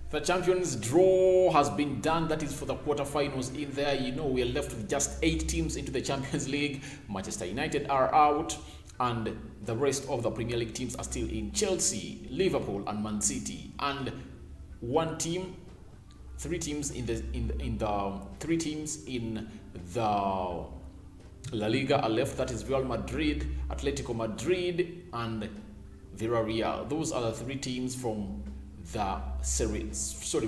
The Champions draw has been done. That is for the quarterfinals in there. You know, we are left with just 8 teams into the Champions League. Manchester United are out, and the rest of the Premier League teams are still in: Chelsea, Liverpool, and Man City. And three teams in the La Liga are left. That is Real Madrid, Atletico Madrid, and Villarreal. Those are the 3 teams from the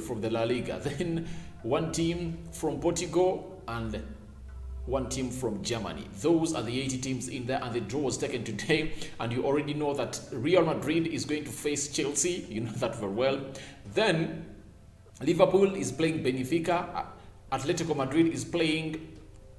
from the La Liga. Then one team from Portugal and one team from Germany. Those are the 80 teams in there, and the draw was taken today. And you already know that Real Madrid is going to face Chelsea. You know that very well. Then Liverpool is playing Benfica. Atletico Madrid is playing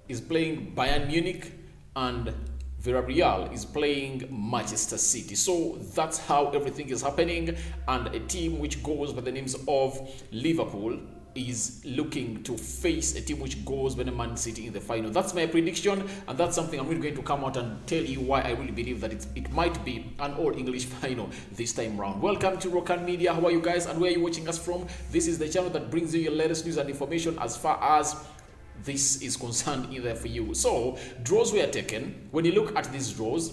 Bayern Munich, and Villarreal is playing Manchester City. So that's how everything is happening, and a team which goes by the names of Liverpool is looking to face a team which goes by the Man City in the final. That's my prediction, and that's something I'm really going to come out and tell you why I really believe that it might be an all-English final this time round. Welcome to Rokani Media. How are you guys, and where are you watching us from? This is the channel that brings you your latest news and information as far as this is concerned in there for you. So draws were taken. When you look at these draws,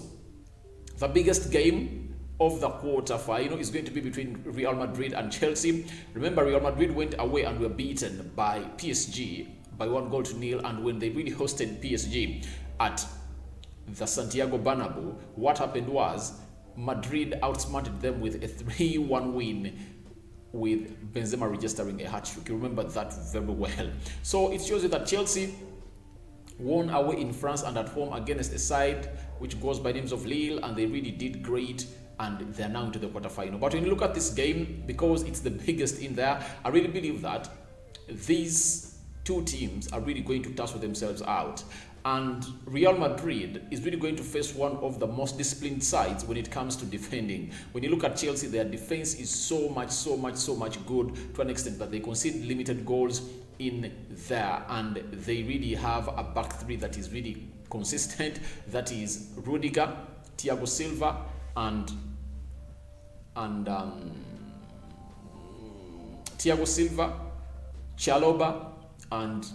the biggest game of the quarter final is going to be between Real Madrid and Chelsea. Remember, Real Madrid went away and were beaten by PSG by 1-0, and when they really hosted PSG at the Santiago Bernabeu, what happened was Madrid outsmarted them with a 3-1 win, with Benzema registering a hat-trick. You remember that very well. So it shows you that Chelsea won away in France and at home against a side which goes by names of Lille, and they really did great, and they're now into the quarterfinal. But when you look at this game, because it's the biggest in there, I really believe that these 2 teams are really going to tussle themselves out. And Real Madrid is really going to face one of the most disciplined sides when it comes to defending. When you look at Chelsea, their defense is so much good, to an extent that they concede limited goals in there, and they really have a back 3 that is really consistent. That is Rudiger, Thiago Silva, and Thiago Silva, Chalobah, and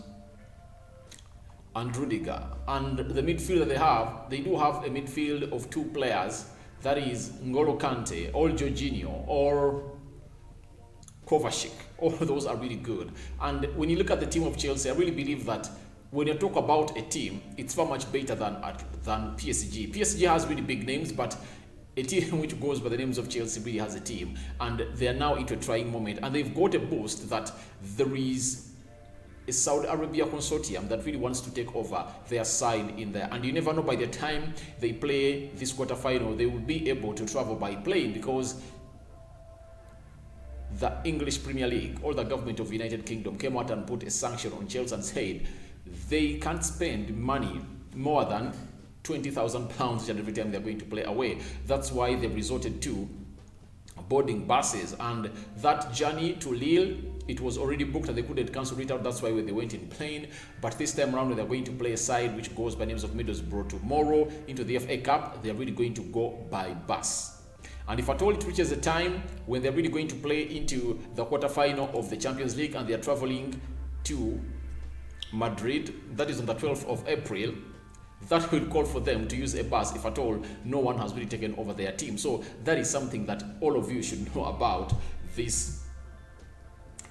Rudiger. And the midfield that they do have a midfield of 2 players, that is N'Golo Kante or Jorginho or Kovacic. All of those are really good. And when you look at the team of Chelsea, I really believe that when you talk about a team, it's far much better than PSG. PSG has really big names, but a team which goes by the names of Chelsea really has a team, and they are now into a trying moment, and they've got a boost that there is a Saudi Arabia consortium that really wants to take over their side in there, and you never know, by the time they play this quarterfinal, they will be able to travel by plane, because the English Premier League, or the government of the United Kingdom, came out and put a sanction on Chelsea and said they can't spend money more than £20,000 every time they're going to play away. That's why they resorted to boarding buses, and that journey to Lille, it was already booked and they couldn't cancel it out. That's why they went in plane. But this time around, they're going to play a side which goes by names of Middlesbrough tomorrow into the FA Cup. They're really going to go by bus. And if at all it reaches a time when they're really going to play into the quarterfinal of the Champions League and they're traveling to Madrid, that is on the 12th of April, that will call for them to use a bus if at all no one has really taken over their team. So that is something that all of you should know about this.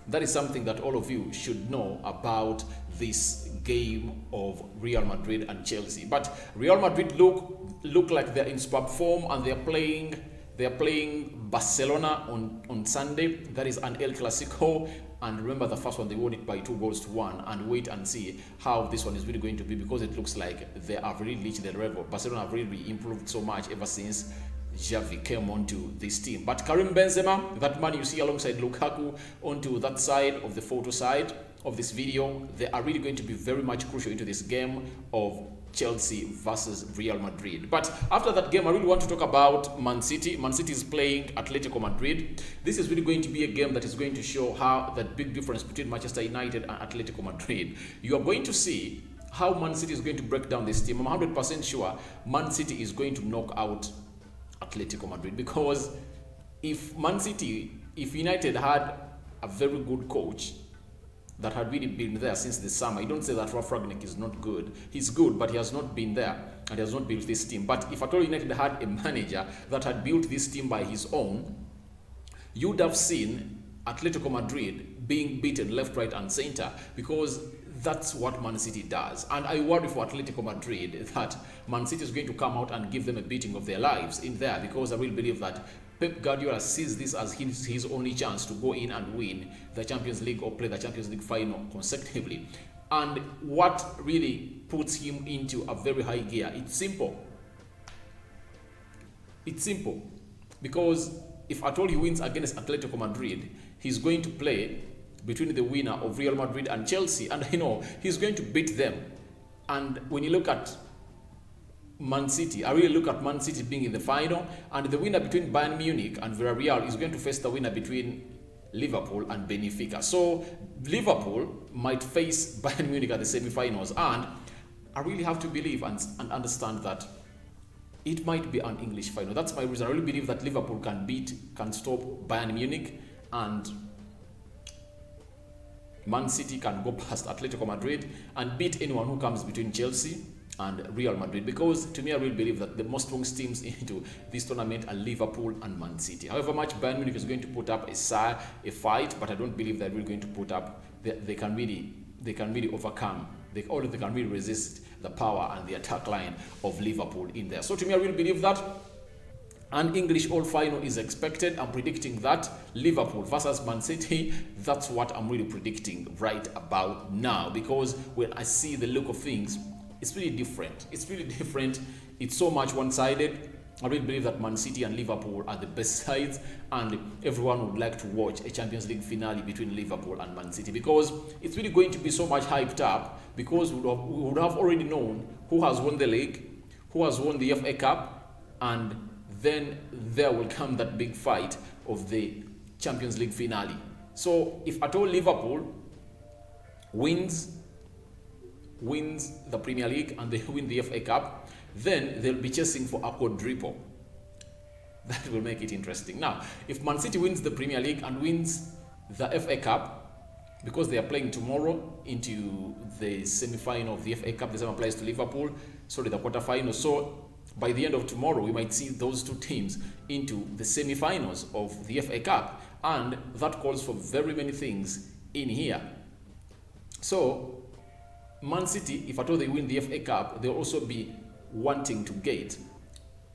That is something that all of you should know about this game of Real Madrid and Chelsea. But Real Madrid look like they're in superb form, and they're playing Barcelona on Sunday. That is an El Clasico. And remember, the first one, they won it by 2-1, and wait and see how this one is really going to be, because it looks like they have really reached their level. Barcelona have really improved so much ever since Xavi came onto this team. But Karim Benzema, that man you see alongside Lukaku onto that side of the photo side of this video, they are really going to be very much crucial into this game of Chelsea versus Real Madrid. But after that game, I really want to talk about Man City. Man City is playing Atletico Madrid. This is really going to be a game that is going to show how that big difference between Manchester United and Atletico Madrid. You are going to see how Man City is going to break down this team. I'm 100% sure Man City is going to knock out Atletico Madrid, because if United had a very good coach that had really been there since the summer. You don't say that Ralf Rangnick is not good. He's good, but he has not been there and he has not built this team. But if at all United had a manager that had built this team by his own, you'd have seen Atletico Madrid being beaten left, right, and center, because that's what Man City does. And I worry for Atletico Madrid that Man City is going to come out and give them a beating of their lives in there, because I really believe that Pep Guardiola sees this as his only chance to go in and win the Champions League or play the Champions League final consecutively. And what really puts him into a very high gear? It's simple. It's simple. Because if at all he wins against Atletico Madrid, he's going to play between the winner of Real Madrid and Chelsea, and I know he's going to beat them. And when you look at Man City, I really look at Man City being in the final, and the winner between Bayern Munich and Villarreal is going to face the winner between Liverpool and Benfica. So Liverpool might face Bayern Munich at the semi-finals, and I really have to believe and understand that it might be an English final. That's my reason. I really believe that Liverpool can stop Bayern Munich, and Man City can go past Atletico Madrid and beat anyone who comes between Chelsea and Real Madrid, because to me I really believe that the most strong teams into this tournament are Liverpool and Man City. However much Bayern Munich is going to put up a fight, but I don't believe they're really going to put up, they can really overcome, they can really resist the power and the attack line of Liverpool in there. So to me I really believe that an English All final is expected. I'm predicting that Liverpool versus Man City. That's what I'm really predicting right about now, because when I see the look of things, it's really different. It's really different. It's so much one-sided. I really believe that Man City and Liverpool are the best sides, and everyone would like to watch a Champions League finale between Liverpool and Man City, because it's really going to be so much hyped up, because we would have already known who has won the league, who has won the FA Cup, and then there will come that big fight of the Champions League finale. So if at all Liverpool wins the Premier League and they win the FA Cup, then they'll be chasing for a quadruple. That will make it interesting. Now, if Man City wins the Premier League and wins the FA Cup, because they are playing tomorrow into the semi-final of the FA Cup, the same applies to Liverpool, the quarter-final. So by the end of tomorrow, we might see those two teams into the semi-finals of the FA Cup, and that calls for very many things in here. So Man City, if at all they win the FA Cup, they'll also be wanting to get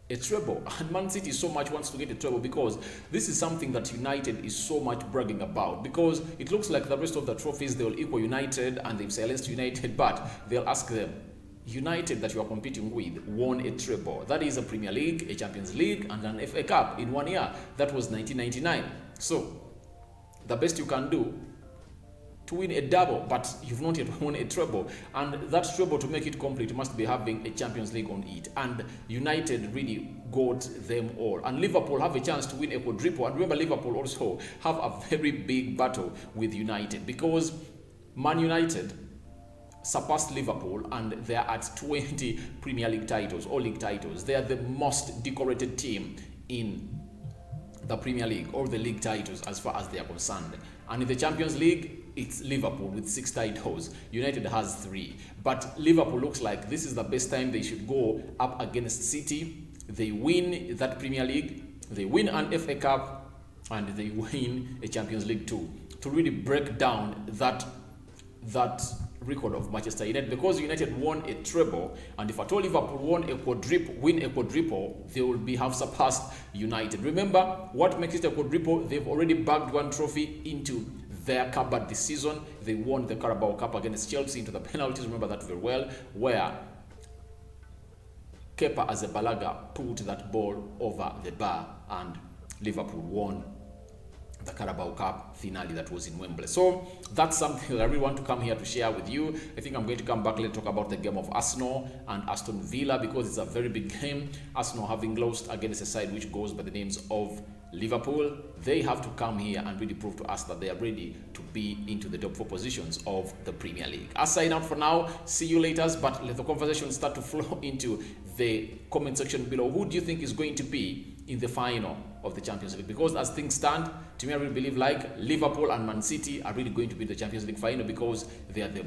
a treble, and Man City so much wants to get a treble, because this is something that United is so much bragging about, because it looks like the rest of the trophies they will equal United and they've silenced United, but they'll ask them, United that you are competing with won a treble. That is a Premier League, a Champions League, and an FA Cup in 1 year. That was 1999. So the best you can do to win a double, but you've not yet won a treble, and that treble, to make it complete, must be having a Champions League on it, and United really got them all. And Liverpool have a chance to win a quadruple, and remember Liverpool also have a very big battle with United, because Man United surpassed Liverpool and they are at 20 Premier League titles or league titles. They are the most decorated team in the Premier League or the league titles as far as they are concerned. And in the Champions League, it's Liverpool with 6 titles. United has 3. But Liverpool looks like this is the best time they should go up against City. They win that Premier League, they win an FA Cup, and they win a Champions League too, to really break down that record of Manchester United, because United won a treble, and if at all Liverpool win a quadruple, they will have surpassed United. Remember, what makes it a quadruple? They've already bagged 1 trophy into their cupboard this season. They won the Carabao Cup against Chelsea into the penalties. Remember that very well, where Kepa Arrizabalaga put that ball over the bar and Liverpool won the Carabao Cup finale that was in Wembley. So that's something that I really want to come here to share with you. I think I'm going to come back later to talk about the game of Arsenal and Aston Villa, because it's a very big game. Arsenal having lost against a side which goes by the names of Liverpool. They have to come here and really prove to us that they are ready to be into the top 4 positions of the Premier League. I'll sign out for now. See you later, but let the conversation start to flow into the comment section below. Who do you think is going to be in the final of the Champions League. Because as things stand, to me, I really believe like Liverpool and Man City are really going to be the Champions League final because they are the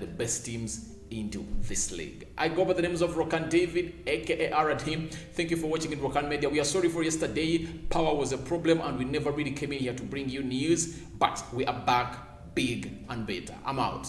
best teams into this league. I go by the names of Rokani David, aka arane. Thank you for watching in Rokani Media. We are sorry for yesterday. Power was a problem and we never really came in here to bring you news, but we are back big and better. I'm out.